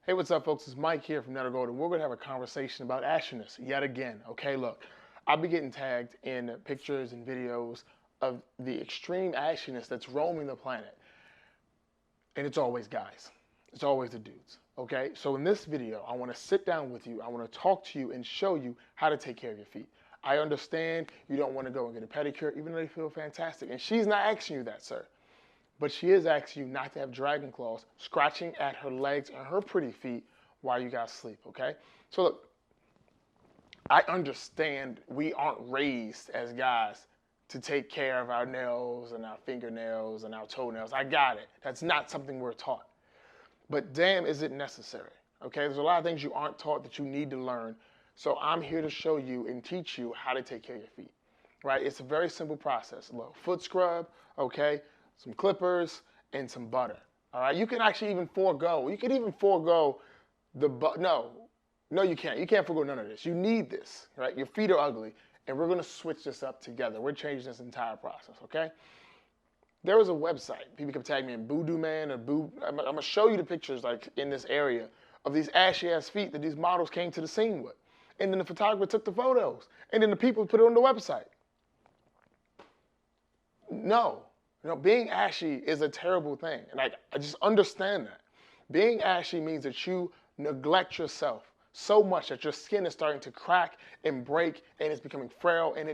Hey, what's up, folks? It's Mike here from Netter Gold, and we're going to have a conversation about ashiness yet again. Okay, look, I'll be getting tagged in pictures and videos of the extreme ashiness that's roaming the planet. And it's always guys. It's always the dudes. Okay, so in this video, I want to sit down with you. I want to talk to you and show you how to take care of your feet. I understand you don't want to go and get a pedicure, even though you feel fantastic. And she's not asking you that, sir. But she is asking you not to have dragon claws scratching at her legs and her pretty feet while you guys sleep, okay? So look, I understand we aren't raised as guys to take care of our nails and our fingernails and our toenails. I got it. That's not something we're taught. But damn, is it necessary, okay? There's a lot of things you aren't taught that you need to learn. So I'm here to show you and teach you how to take care of your feet, right? It's a very simple process. A little foot scrub, okay? Some clippers, and some butter. All right, you can actually even forego. You can even forego the no, you can't. You can't forego none of this. You need this, right? Your feet are ugly, and we're gonna switch this up together. We're changing this entire process, okay? There was a website. People can tag me in Voodoo Man or Boo. I'm gonna show you the pictures like in this area of these ashy ass feet that these models came to the scene with, and then the photographer took the photos, and then the people put it on the website. No. You know, being ashy is a terrible thing, and I just understand that. Being ashy means that you neglect yourself so much that your skin is starting to crack and break, and it's becoming frail, and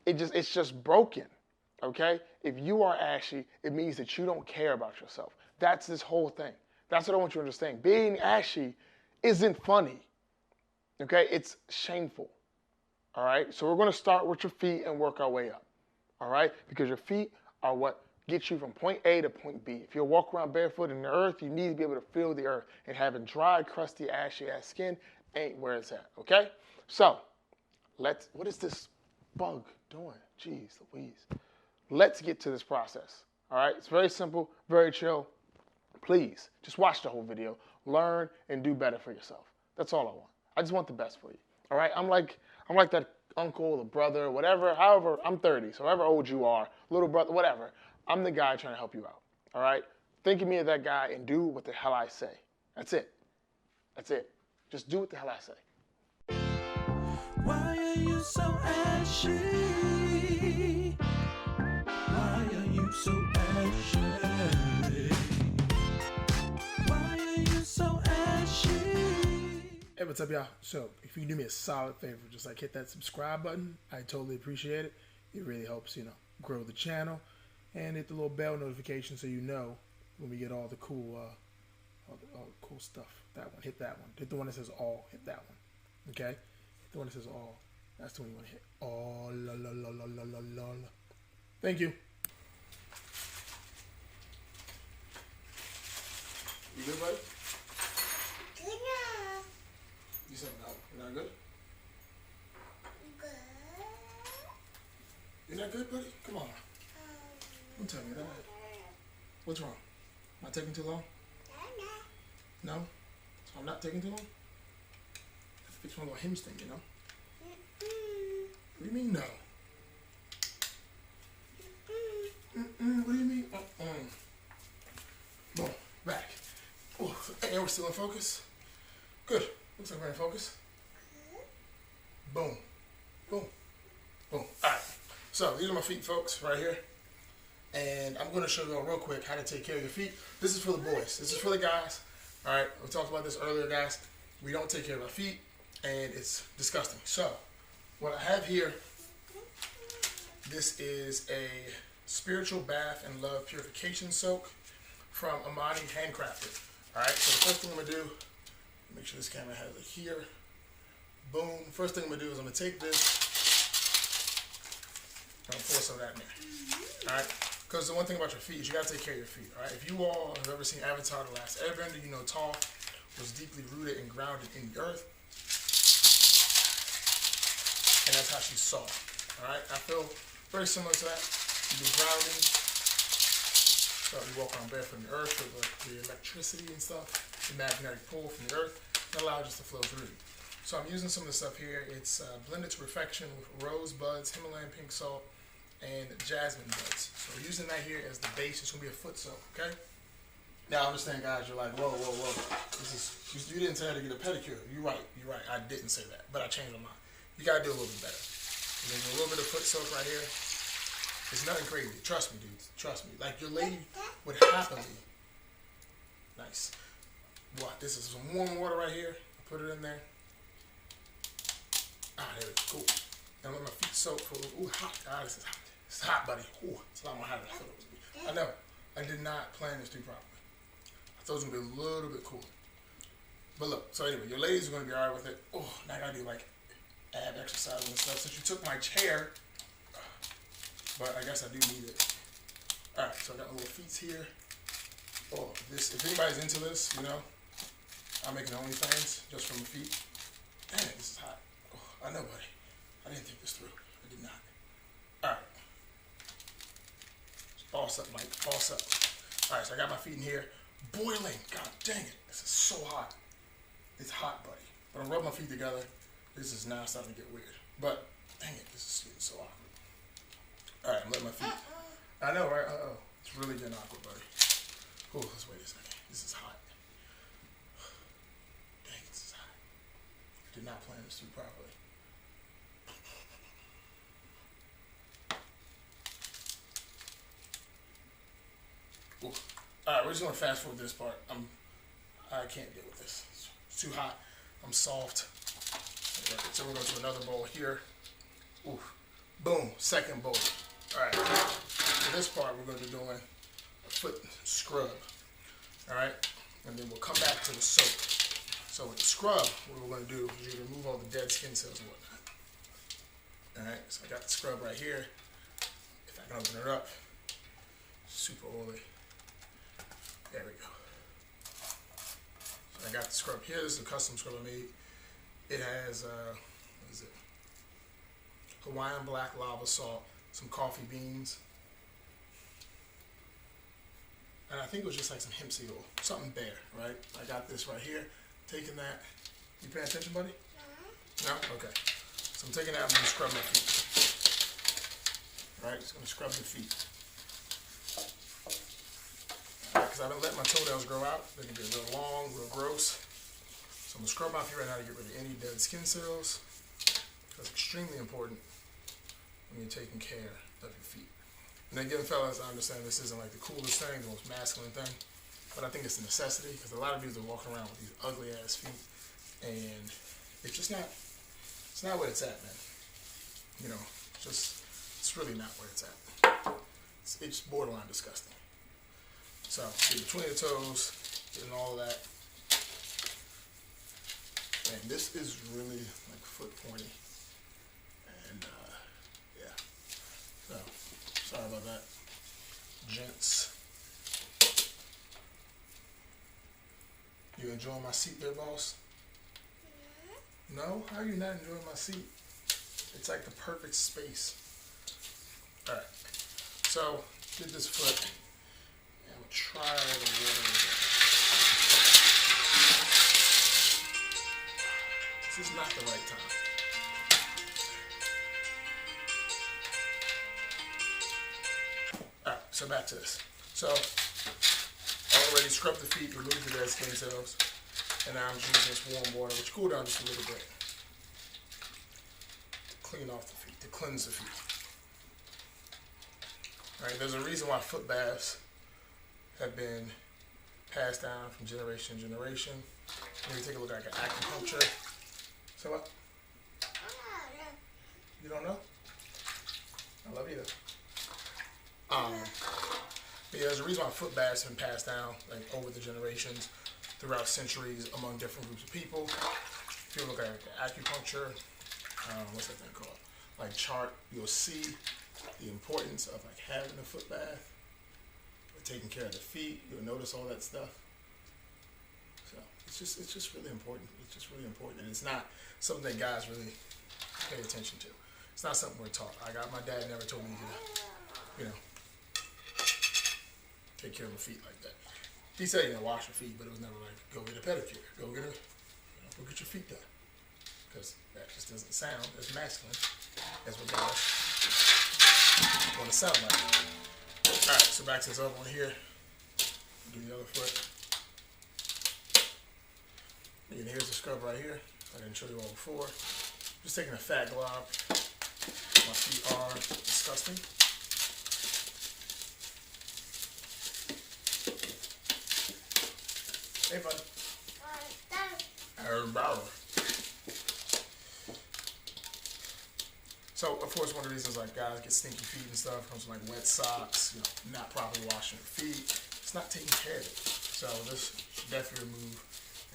it's just broken, okay? If you are ashy, it means that you don't care about yourself. That's this whole thing. That's what I want you to understand. Being ashy isn't funny, okay? It's shameful, all right? So we're gonna start with your feet and work our way up. All right? Because your feet are what gets you from point A to point B. If you walk around barefoot in the earth, you need to be able to feel the earth. And having dry, crusty, ashy-ass skin ain't where it's at, okay? So, what is this bug doing? Jeez Louise. Let's get to this process, all right? It's very simple, very chill. Please, just watch the whole video. Learn and do better for yourself. That's all I want. I just want the best for you, all right? I'm like that uncle or brother, whatever, however, I'm 30, so however old you are, little brother, whatever, I'm the guy trying to help you out, all right? Think of me as that guy and do what the hell I say. That's it. That's it. Just do what the hell I say. Why are you so ashy? Why are you so ashy? Why are you so ashy? Hey, what's up, y'all? So, if you can do me a solid favor, just like hit that subscribe button, I totally appreciate it. It really helps, grow the channel, and hit the little bell notification so you know when we get all the cool, all the cool stuff. That one, hit that one. Hit the one that says all. Hit that one. Okay, hit the one that says all. That's the one you want to hit. All, la la la la la la la. Thank you. You good, buddy? You said no. You're not good? Good. You're not good, buddy? Come on. Don't tell me that. What's wrong? Am I taking too long? No? So I'm not taking too long? I have to fix my little hinge thing, What do you mean, no? What do you mean? Boom. Back. Oh, and we're still in focus? Good. Looks like we're in focus. Boom. Boom. Boom. Alright. So these are my feet, folks, right here. And I'm going to show you all real quick how to take care of your feet. This is for the boys. This is for the guys. Alright. We talked about this earlier, guys. We don't take care of our feet, and it's disgusting. So, what I have here, this is a spiritual bath and love purification soak from Amani Handcrafted. Alright. So the first thing I'm going to do, make sure this camera has it here. Boom. First thing I'm going to do is I'm going to take this and pour some of that in there. Alright? Because the one thing about your feet is you got to take care of your feet. Alright? If you all have ever seen Avatar The Last Airbender, you know Toph was deeply rooted and grounded in the earth. And that's how she saw. Alright? I feel very similar to that. You do grounding. So you walk around barefoot in the earth with the electricity and stuff, the magnetic pull from the earth, that allows us to flow through you. So I'm using some of the stuff here. It's blended to perfection with rose buds, Himalayan pink salt, and jasmine buds. So we're using that here as the base. It's going to be a foot soak, okay? Now, I understand, guys, you're like, whoa, whoa, whoa. This is you didn't say how to get a pedicure. You're right. I didn't say that, but I changed my mind. You gotta do a little bit better. There's a little bit of foot soak right here. It's nothing crazy. Trust me, dude. Trust me. Like your lady would happily. Nice. What? This is some warm water right here. Put it in there. Ah, there we go. Cool. Now let my feet soak for. Ooh, hot. Ah, this is hot. It's hot, buddy. Ooh, it's a lot more hot than I thought it would be. I know. I did not plan this too properly. I thought it was gonna be a little bit cooler. But look, so anyway, your ladies are gonna be alright with it. Oh, now I gotta do like ab exercise and stuff. Since you took my chair, but I guess I do need it. Alright, so I got my little feet here. Oh, this, if anybody's into this, you know, I'm making OnlyFans just from the feet. Dang it, this is hot. Oh, I know, buddy. I didn't think this through. I did not. Alright. Boss up, Mike. Boss up. Alright, so I got my feet in here. Boiling. God dang it. This is so hot. It's hot, buddy. But I'm rubbing my feet together. This is now starting to get weird. But, dang it, this is getting so awkward. Alright, I'm letting my feet. I know, right? Uh-oh. It's really getting awkward, buddy. Oh, let's wait a second. This is hot. Dang, this is hot. I did not plan this through properly. Ooh. Alright, we're just gonna fast forward this part. I can't deal with this. It's too hot. I'm soft. So we're going to another bowl here. Ooh. Boom. Second bowl. Alright. For this part, we're going to be doing a foot scrub. Alright? And then we'll come back to the soak. So with the scrub, what we're going to do is you remove all the dead skin cells and whatnot. Alright? So I got the scrub right here. If I can open it up. Super oily. There we go. So I got the scrub here. This is a custom scrub I made. It has, what is it? Hawaiian black lava salt, some coffee beans, and I think it was just like some hemp seed oil, something bare, right? I got this right here. Taking that. You paying attention, buddy? No? Okay. So I'm taking that. I'm going to scrub my feet. Right? Just going to scrub the feet. Because I don't let my toenails grow out. They can get real long, real gross. So I'm going to scrub my feet right now to get rid of any dead skin cells. That's extremely important when you're taking care of your feet. And again, fellas, I understand this isn't like the coolest thing, the most masculine thing, but I think it's a necessity because a lot of dudes are walking around with these ugly ass feet, and it's just not, it's not where it's at, man. You know, it's really not where it's at. It's borderline disgusting. So, between the toes, getting all of that. And this is really like foot pointy. And yeah. So, sorry about that. Gents. You enjoying my seat there, boss? No? How are you not enjoying my seat? It's like the perfect space. Alright. So, did this foot. And I'm gonna try the water again. This is not the right time. Alright, so back to this. So, I already scrubbed the feet, removed the dead skin cells, and now I'm just using this warm water, which cooled down just a little bit, to clean off the feet, to cleanse the feet. Alright, there's a reason why foot baths have been passed down from generation to generation. Maybe take a look at like acupuncture. So what? You don't know? I love you though. But yeah, there's a reason why foot baths have been passed down like over the generations, throughout centuries, among different groups of people. If you look at acupuncture, what's that thing called? Like chart, you'll see the importance of like having a foot bath, or taking care of the feet. You'll notice all that stuff. So it's just really important. It's just really important, and it's not something that guys really pay attention to. It's not something we're taught. My dad never told me to, you know, take care of my feet like that. He said, you know, wash your feet, but it was never like, go get a pedicure, go get your feet done, because that just doesn't sound as masculine as what guys want to sound like. All right, so back to this other one here. Do the other foot. And here's the scrub right here. I didn't show you all before. Just taking a fat glob. My feet are disgusting. Hey, buddy. So, of course, one of the reasons like guys get stinky feet and stuff comes from like wet socks, you know, not properly washing their feet. It's not taking care of it. So this should definitely remove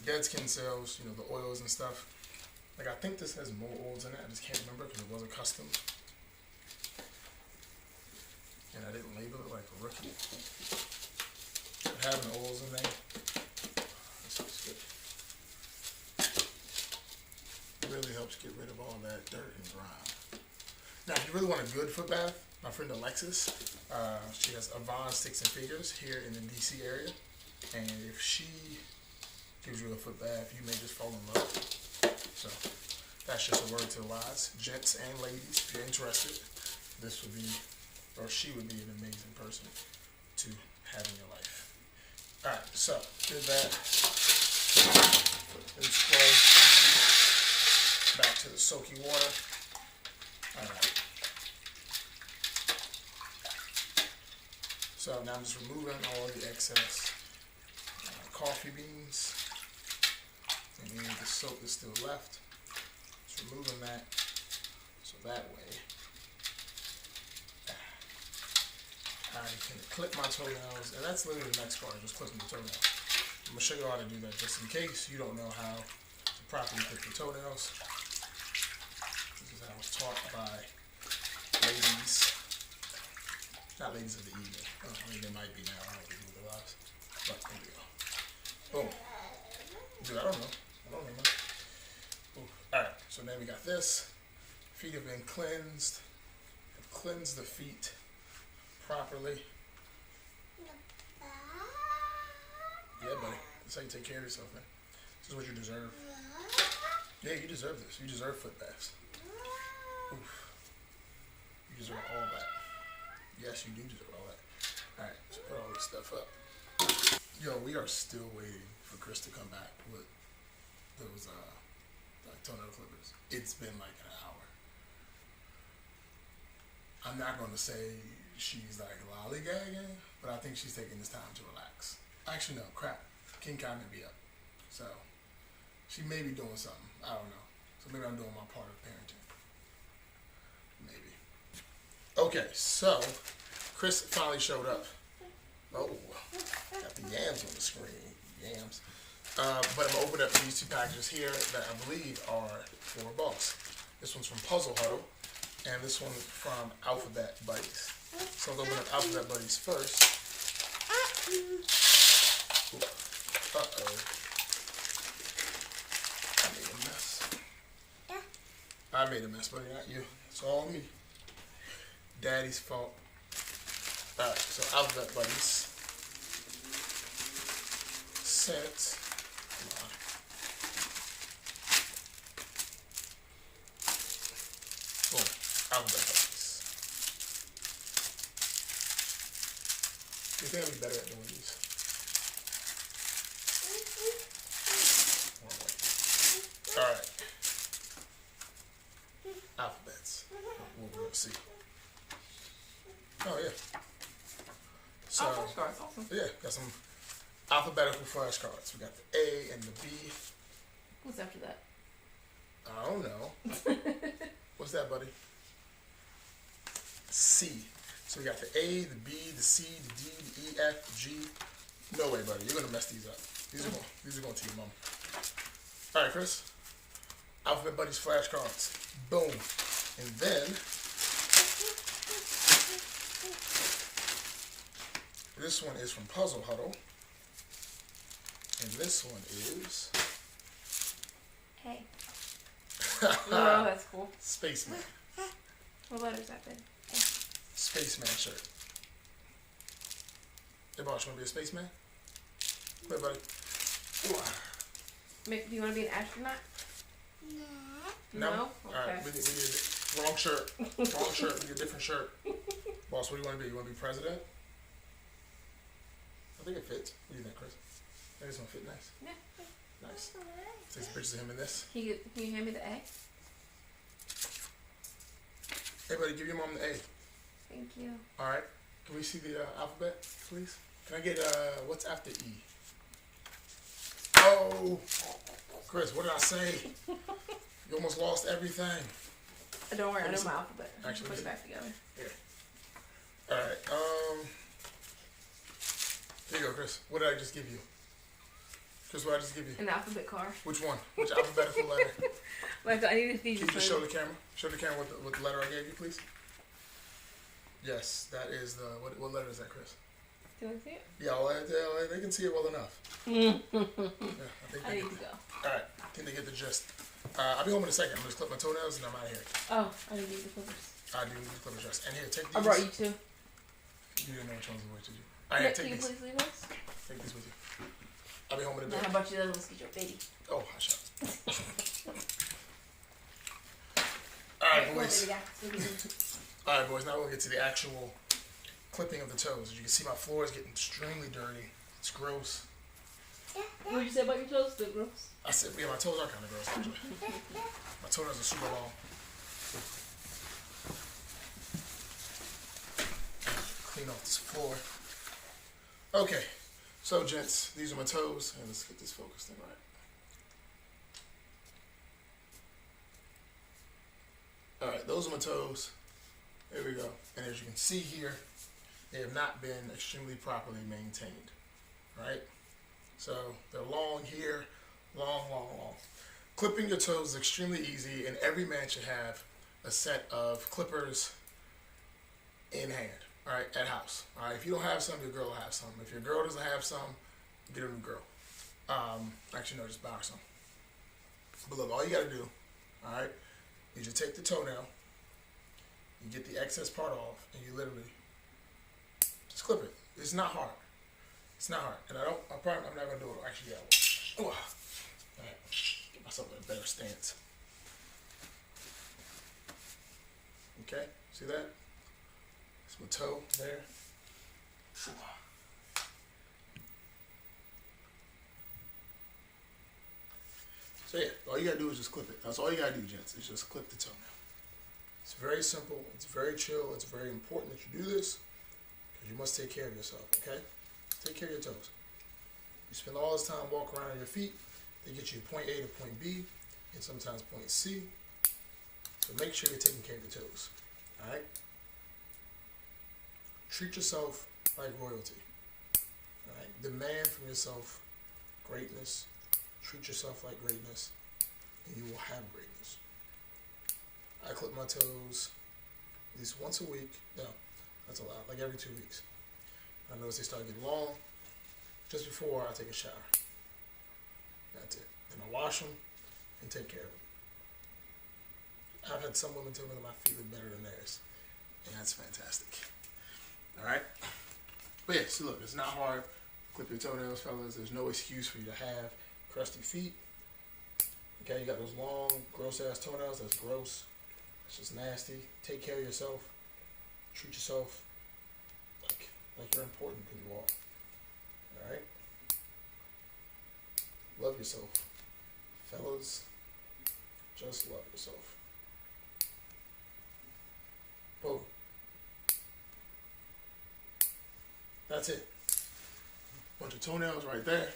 the dead skin cells, you know, the oils and stuff. Like I think this has more oils in it. I just can't remember because it wasn't custom. And I didn't label it like a rookie. But having the oils in there, this looks good. It really helps get rid of all that dirt and grime. Now, if you really want a good foot bath, my friend Alexis, she has Avon Sticks and Figures here in the DC area. And if she gives you a foot bath, you may just fall in love. So that's just a word to the wise. Gents and ladies, if you're interested, this would be, or she would be an amazing person to have in your life. All right, so did that. Then scrub back to the soaky water. All right. So now I'm just removing all the excess coffee beans and then the soap that's still left. Just removing that so that way I can clip my toenails, and that's literally the next part, just clipping the toenails. I'm going to show you how to do that just in case you don't know how to properly clip your toenails. This is how I was taught by ladies. Not ladies of the evening. I mean, they might be now. I don't know if they do their lives. But there we go. Boom. Dude, I don't know. Alright, so then we got this. Feet have been cleansed. I've cleansed the feet properly. Yeah, buddy. That's how you take care of yourself, man. This is what you deserve. Yeah, you deserve this. You deserve foot baths. Oof. You deserve all that. Yes, you do deserve all that. Alright, so put all this stuff up. Yo, we are still waiting for Chris to come back with those like toenail clippers. It's been like an hour. I'm not going to say she's like lollygagging, but I think she's taking this time to relax. Actually, no, crap. King Kai may be up. So, she may be doing something. I don't know. So maybe I'm doing my part of parenting. Maybe. Okay, so Chris finally showed up. Oh, got the yams on the screen. Yams. But I'm going to open up these two packages here that I believe are for Boss. This one's from Puzzle Huddle, and this one from Alphabet Buddies. So I'll open up Alphabet Buddies first. Uh-oh. I made a mess. I made a mess, buddy, not you. It's all me. Daddy's fault. Alright, so Alphabet Buddies. Sent. Come on. Boom. Alphabet Buddies. You think I'd be better at doing these? Alright. Alphabets. We're going to see. Oh, yeah. So, flashcards, awesome. yeah, got some alphabetical flashcards. We got the A and the B. What's after that? I don't know. What's that, buddy? C. So we got the A, the B, the C, the D, the E, F, G. No way, buddy. You're gonna mess these up. These are going to your mom. All right, Chris. Alphabet Buddies flashcards. Boom. And then this one is from Puzzle Huddle. And this one is Hey. Oh, that's cool. Spaceman. What letters that been? Spaceman shirt. Hey, boss, you want to be a spaceman? Hey, buddy. Do you want to be an astronaut? No. Okay. Alright, we need wrong shirt. Wrong shirt. We need a different shirt. Boss, what do you want to be? You want to be president? I think it fits. What do you think, Chris? I think it's going to fit nice. Yeah. Nice. Take some pictures of him in this. Can you hand me the A? Hey, buddy, give your mom the A. Thank you. All right. Can we see the alphabet, please? Can I get what's after E? Oh, Chris, what did I say? You almost lost everything. Don't worry, I know my alphabet. Actually, Put it back together. Here. All right. Here you go, Chris. What did I just give you? Chris, what did I just give you? An alphabet car. Which one? Which alphabetical letter? Michael, I need to feed Can you. you just show the camera? Show the camera what the letter I gave you, please. Yes, that is the what letter is that, Chris? Do you want to see it? Yeah, well, they can see it well enough. Yeah, I need to go. All right, I think they get the gist. I'll be home in a second. I'm just clip my toenails and I'm out of here. Oh, I didn't need the clippers. I do need the clippers dress. And here, take these. I brought you two. You didn't know which ones were, did you? All right, take Can you these. please leave us? Take these with you. I'll be home in a Now, bit. how about you the other ones? Get your baby. Oh, hush up. All right, boys. All right, boys. Now we'll get to the actual clipping of the toes. As you can see, my floor is getting extremely dirty. It's gross. What did you say about your toes? They're gross. I said, yeah, my toes are kind of gross, actually. My toenails are super long. Clean off this floor. Okay, so gents, these are my toes, and let's get this focused in right. All right, those are my toes. There we go. And as you can see here, they have not been extremely properly maintained, right? So they're long here, long. Clipping your toes is extremely easy, and every man should have a set of clippers in hand, all right, at house. All right, if you don't have some, your girl will have some. If your girl doesn't have some, get a new girl. Actually, no, just buy her some. But look, all you gotta do, all right, is you take the toenail, you get the excess part off, and you literally just clip it. It's not hard. It's not hard, and I'm not gonna do it. Actually, yeah. All right, get myself in a better stance. Okay, see that? That's my toe there. So yeah, all you gotta do is just clip it. That's all you gotta do, gents. Is just clip the toenail. It's very simple. It's very chill. It's very important that you do this because you must take care of yourself. Okay. Take care of your toes. You spend all this time walking around on your feet. They get you point A to point B, and sometimes point C. So make sure you're taking care of your toes. All right. Treat yourself like royalty. All right. Demand from yourself greatness. Treat yourself like greatness, and you will have greatness. I clip my toes at least once a week. No, that's a lot. Like every 2 weeks. I notice they start getting long just before I take a shower. That's it. Then I wash them and take care of them. I've had some women tell me that my feet look better than theirs, and that's fantastic. All right? But yeah, so look, it's not hard. Clip your toenails, fellas. There's no excuse for you to have crusty feet. Okay, you got those long, gross-ass toenails. That's gross. That's just nasty. Take care of yourself. Treat yourself like you're important, because you are. Alright? Love yourself. Fellas, just love yourself. Boom. That's it. Bunch of toenails right there.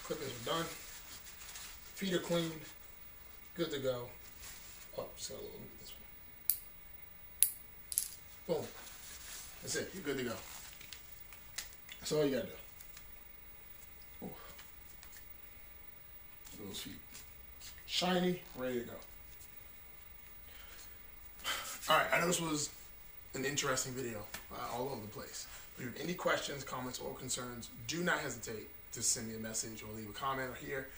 Clippings are done. Feet are clean. Good to go. Oh, just got a little, look at this one. Boom. That's it. You're good to go. That's all you gotta do. Ooh. Those feet. Shiny, ready to go. Alright, I know this was an interesting video all over the place. If you have any questions, comments, or concerns, do not hesitate to send me a message or leave a comment here,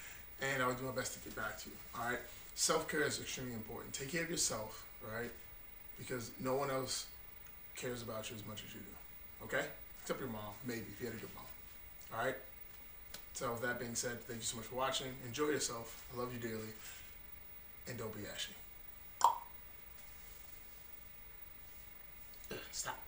and I'll do my best to get back to you. Alright? Self-care is extremely important. Take care of yourself, right? Because no one else cares about you as much as you do. Okay? Except your mom, maybe, if you had a good mom. Alright? So with that being said, thank you so much for watching. Enjoy yourself. I love you dearly. And don't be ashy. Stop.